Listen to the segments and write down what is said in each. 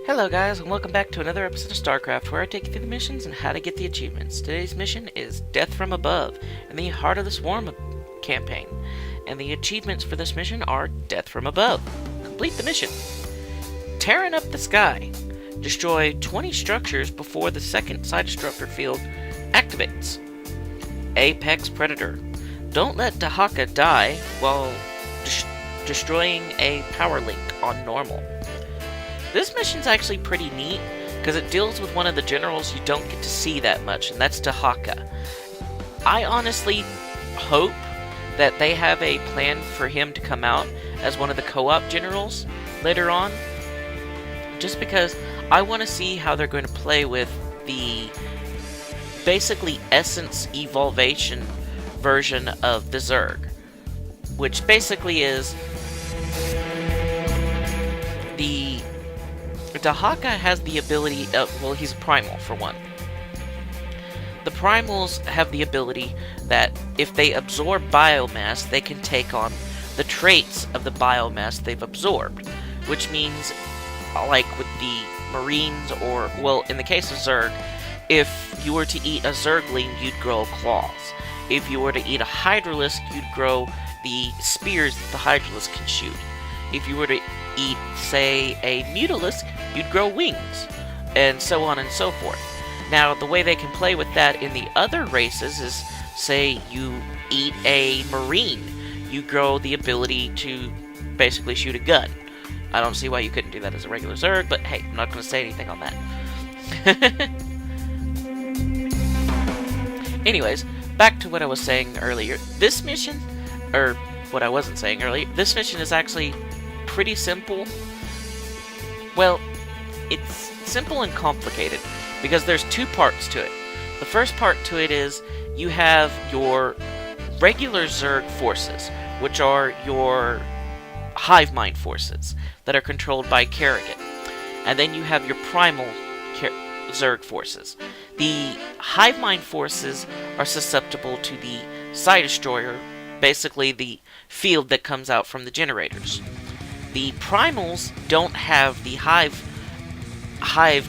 Hello guys, and welcome back to another episode of StarCraft, where I take you through the missions and how to get the achievements. Today's mission is Death from Above, in the Heart of the Swarm campaign. And the achievements for this mission are Death from Above. Complete the mission. Tearing up the sky. Destroy 20 structures before the second side disruptor field activates. Apex Predator. Don't let Dahaka die while destroying a power link on normal. This mission's actually pretty neat, because it deals with one of the generals you don't get to see that much, and that's dahaka. I honestly hope that they have a plan for him to come out as one of the co-op generals later on, just because I want to see how they're going to play with the basically essence evolvation version of the Zerg, which basically is the Dahaka has the ability of, well, he's a primal for one. The primals have the ability that if they absorb biomass, they can take on the traits of the biomass they've absorbed, which means, like with the Marines, or, well, in the case of Zerg, if you were to eat a Zergling, you'd grow claws. If you were to eat a Hydralisk, you'd grow the spears that the Hydralisk can shoot. If you were to eat, say, a Mutalisk, you'd grow wings, and so on and so forth. Now, the way they can play with that in the other races is, say, you eat a Marine, you grow the ability to basically shoot a gun. I don't see why you couldn't do that as a regular Zerg, but hey, I'm not going to say anything on that. Anyways, back to what I was saying earlier. This mission, or what I wasn't saying earlier, this mission is actually pretty simple. Well, it's simple and complicated, because there's two parts to it. The first part to it is you have your regular Zerg forces, which are your hive mind forces that are controlled by Kerrigan. And then you have your primal Zerg forces. The hive mind forces are susceptible to the Side Destroyer, basically the field that comes out from the generators. The primals don't have the hive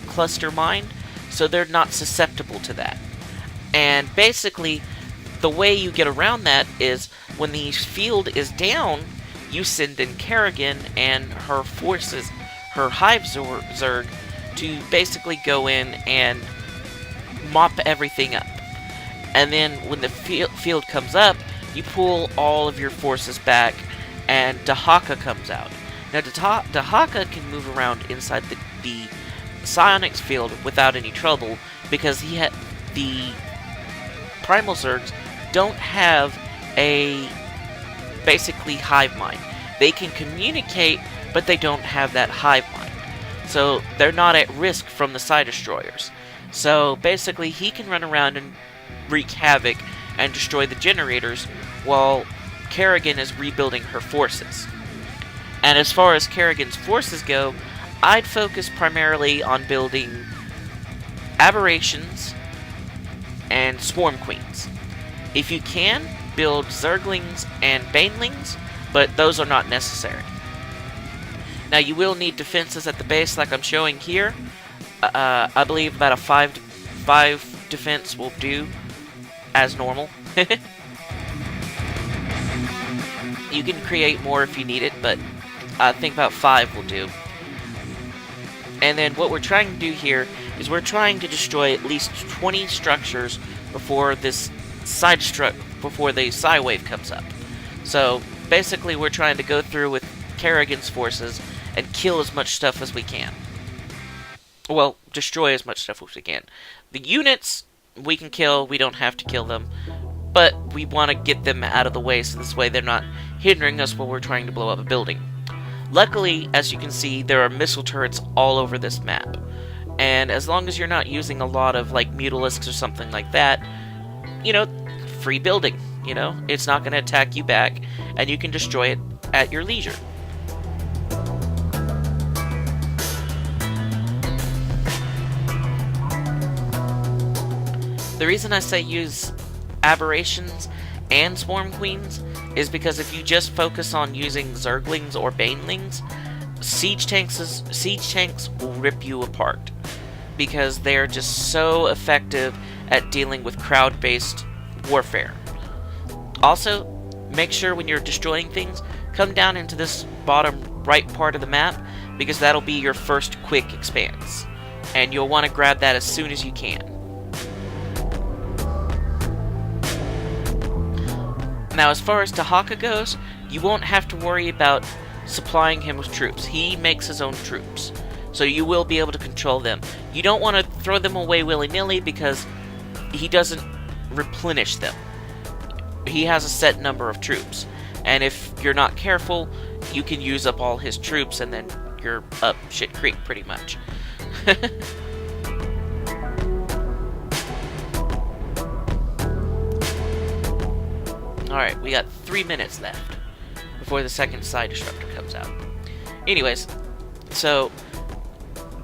cluster mind, so they're not susceptible to that. And basically, the way you get around that is when the field is down, you send in Kerrigan and her forces, her hive Zerg, to basically go in and mop everything up. And then when the field comes up, you pull all of your forces back, and Dahaka comes out. Now, Dahaka can move around inside the psionics field without any trouble, because the primal Zergs don't have a basically hive mind. They can communicate, but they don't have that hive mind. So they're not at risk from the Side Destroyers. So basically, he can run around and wreak havoc and destroy the generators while Kerrigan is rebuilding her forces. And as far as Kerrigan's forces go, I'd focus primarily on building aberrations and swarm queens. If you can, build Zerglings and Banelings, but those are not necessary. Now, you will need defenses at the base like I'm showing here. I believe about a 5 defense will do as normal. You can create more if you need it, but I think about 5 will do. And then what we're trying to do here is we're trying to destroy at least 20 structures before this before the psi wave comes up. So basically, we're trying to go through with Kerrigan's forces and kill as much stuff as we can. Well, destroy as much stuff as we can. The units we can kill, we don't have to kill them, but we want to get them out of the way, so this way they're not hindering us while we're trying to blow up a building. Luckily, as you can see, there are missile turrets all over this map. And as long as you're not using a lot of, like, Mutalisks or something like that, you know, free building, you know? It's not going to attack you back, and you can destroy it at your leisure. The reason I say use aberrations and swarm queens is because if you just focus on using Zerglings or Banelings, siege tanks will rip you apart because they are just so effective at dealing with crowd-based warfare. Also, make sure when you're destroying things, come down into this bottom right part of the map, because that'll be your first quick expanse. And you'll want to grab that as soon as you can. Now, as far as Dahaka goes, you won't have to worry about supplying him with troops. He makes his own troops, so you will be able to control them. You don't want to throw them away willy-nilly because he doesn't replenish them. He has a set number of troops, and if you're not careful, you can use up all his troops and then you're up shit creek pretty much. Alright, we got 3 minutes left before the second side disruptor comes out. Anyways, so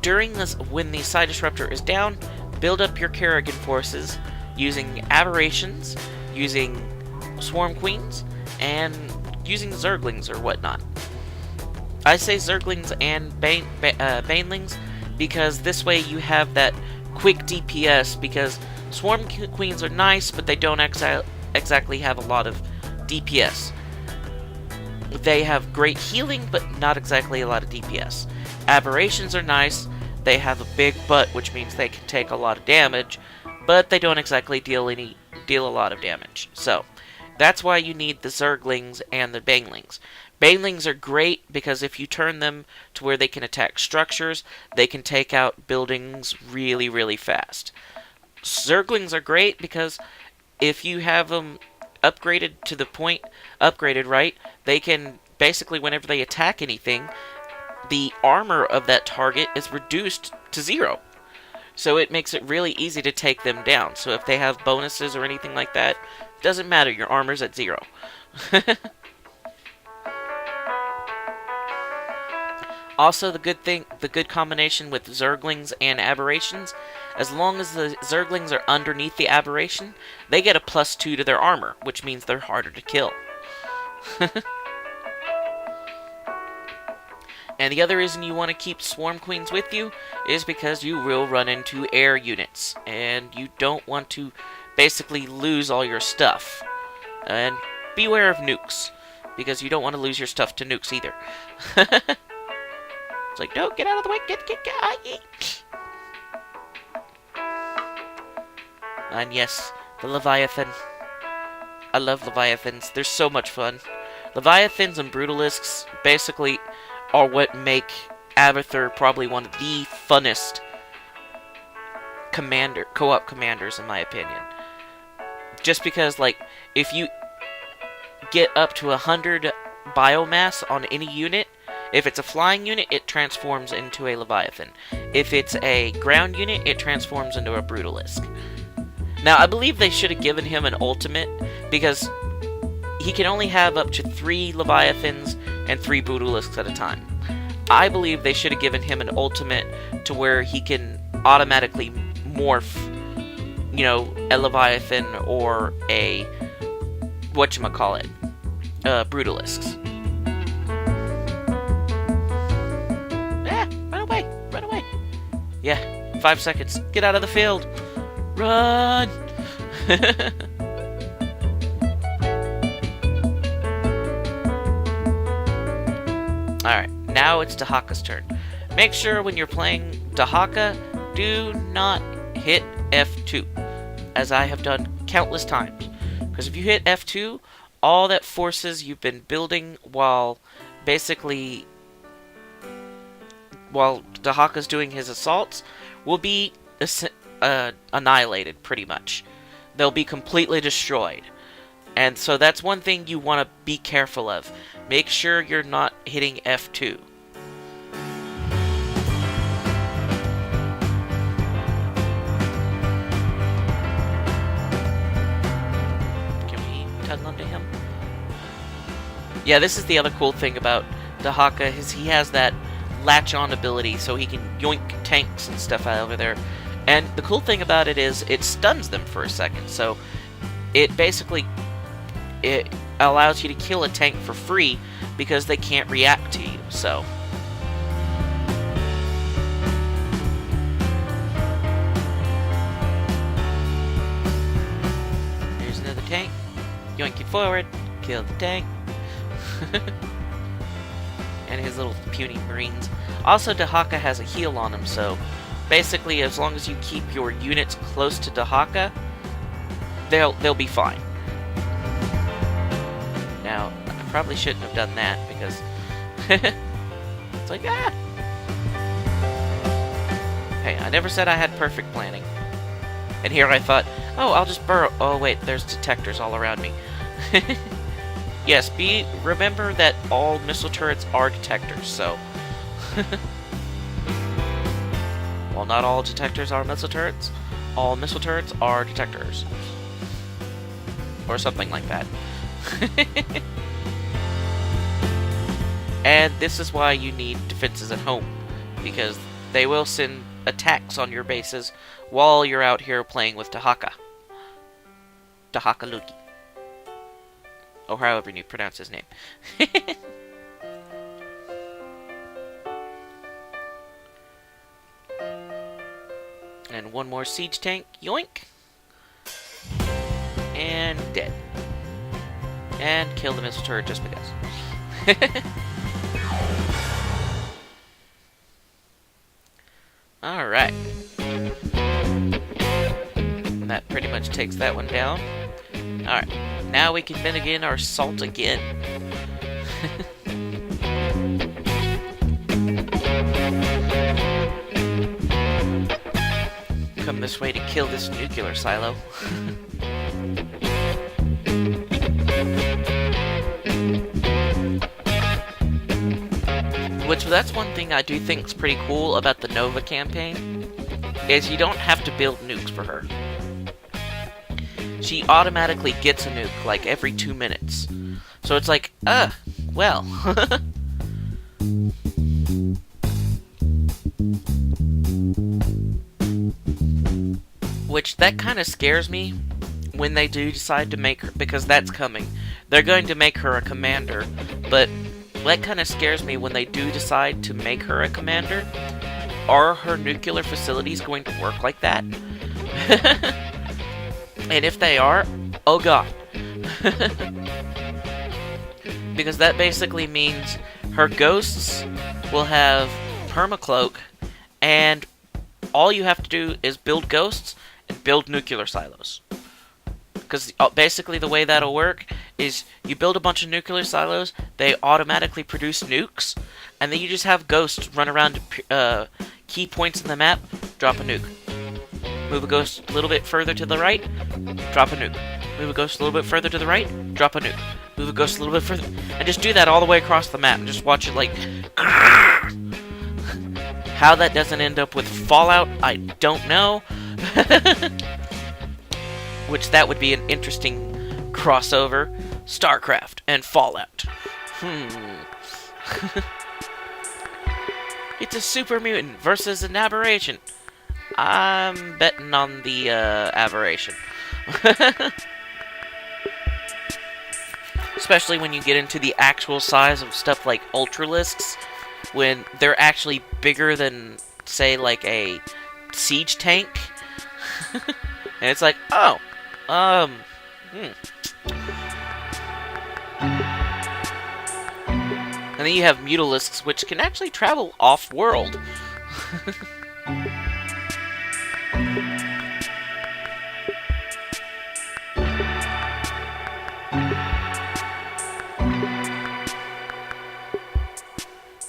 during this, when the side disruptor is down, build up your Kerrigan forces using aberrations, using swarm queens, and using zerglings or whatnot. I say zerglings and banelings because this way you have that quick DPS, because swarm queens are nice, but they don't exactly have a lot of DPS. They have great healing, but not exactly a lot of DPS. Aberrations are nice. They have a big butt, which means they can take a lot of damage, but they don't exactly deal a lot of damage. So that's why you need the zerglings and the banelings. Banelings are great because if you turn them to where they can attack structures, they can take out buildings really, really fast. Zerglings are great because if you have them upgraded to the point, upgraded right, they can basically, whenever they attack anything, the armor of that target is reduced to 0. So it makes it really easy to take them down. So if they have bonuses or anything like that, doesn't matter, your armor's at 0. Also, the good combination with zerglings and aberrations, as long as the zerglings are underneath the aberration, they get a +2 to their armor, which means they're harder to kill. And the other reason you want to keep swarm queens with you is because you will run into air units, and you don't want to basically lose all your stuff. And beware of nukes, because you don't want to lose your stuff to nukes either. It's like, no, get out of the way, get. And yes, the Leviathan. I love Leviathans. They're so much fun. Leviathans and Brutalisks basically are what make Abathur probably one of the funnest co-op commanders, in my opinion. Just because, like, if you get up to 100 biomass on any unit, if it's a flying unit, it transforms into a Leviathan. If it's a ground unit, it transforms into a Brutalisk. Now, I believe they should have given him an ultimate, because he can only have up to 3 Leviathans and 3 Brutalisks at a time. I believe they should have given him an ultimate to where he can automatically morph, you know, a Leviathan or a whatchamacallit, Brutalisks. Run away. Yeah, 5 seconds. Get out of the field. Run! Alright, now it's Dahaka's turn. Make sure when you're playing Dahaka, do not hit F2, as I have done countless times. Because if you hit F2, all that forces you've been building while Dahaka's doing his assaults will be annihilated, pretty much. They'll be completely destroyed. And so that's one thing you want to be careful of. Make sure you're not hitting F2. Can we tug onto him? Yeah, this is the other cool thing about Dahaka, is he has that latch-on ability, so he can yoink tanks and stuff out over there. And the cool thing about it is it stuns them for a second, so it basically allows you to kill a tank for free because they can't react to you. So forward, kill the tank. And his little puny marines. Also, Dahaka has a heal on him, so basically, as long as you keep your units close to Dahaka, they'll be fine. Now, I probably shouldn't have done that because it's like, ah. Hey, I never said I had perfect planning. And here I thought, oh, I'll just burrow. Oh wait, there's detectors all around me. Yes, remember that all missile turrets are detectors, so. While not all detectors are missile turrets, all missile turrets are detectors. Or something like that. And this is why you need defenses at home, because they will send attacks on your bases while you're out here playing with Dahaka. Dahaka Luki. Or however you pronounce his name. And one more siege tank. Yoink. And dead. And kill the missile turret just because. Alright. And that pretty much takes that one down. Alright. Now we can begin our assault again. Come this way to kill this nuclear silo. Which, that's one thing I do think is pretty cool about the Nova campaign, is you don't have to build nukes for her. She automatically gets a nuke, like, every 2 minutes. So it's like, well. Which, that kind of scares me when they do decide to make her, because that's coming. They're going to make her a commander, but that kind of scares me when they do decide to make her a commander. Are her nuclear facilities going to work like that? And if they are, oh god. Because that basically means her ghosts will have permacloak, and all you have to do is build ghosts and build nuclear silos. Because basically the way that'll work is you build a bunch of nuclear silos, they automatically produce nukes, and then you just have ghosts run around to key points in the map, drop a nuke. Move a ghost a little bit further to the right, drop a nuke. Move a ghost a little bit further to the right, drop a nuke. Move a ghost a little bit further, and just do that all the way across the map, and just watch it like... How that doesn't end up with Fallout, I don't know. Which that would be an interesting crossover. StarCraft and Fallout. It's a super mutant versus an aberration. I'm betting on the aberration. Especially when you get into the actual size of stuff like Ultralisks, when they're actually bigger than, say, like a siege tank. And it's like, oh, And then you have Mutalisks, which can actually travel off-world.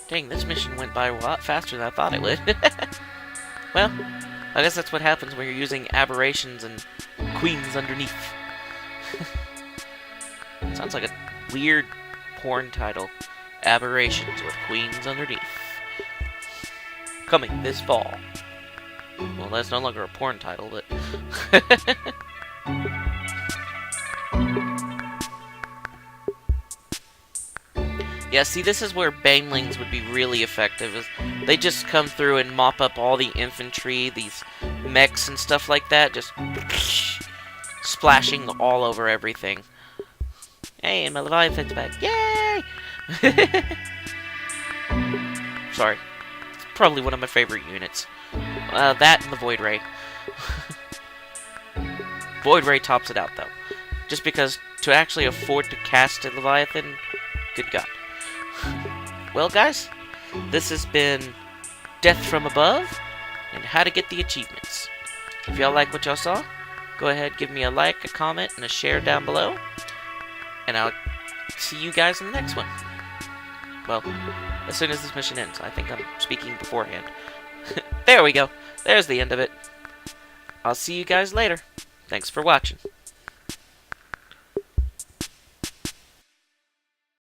Dang, this mission went by a lot faster than I thought it would. Well, I guess that's what happens when you're using aberrations and queens underneath. Sounds like a weird porn title. Aberrations with queens underneath. Coming this fall. Well, that's no longer a porn title, but... Yeah, see, this is where banelings would be really effective. Is they just come through and mop up all the infantry, these mechs and stuff like that, just splashing all over everything. Hey, and my Leviathan's back. Yay! Sorry. It's probably one of my favorite units. That and the Void Ray. Void Ray tops it out, though. Just because to actually afford to cast a Leviathan, good God. Well, guys, this has been Death from Above and how to get the achievements. If y'all like what y'all saw, go ahead, give me a like, a comment, and a share down below. And I'll see you guys in the next one. Well, as soon as this mission ends. I think I'm speaking beforehand. There we go. There's the end of it. I'll see you guys later. Thanks for watching.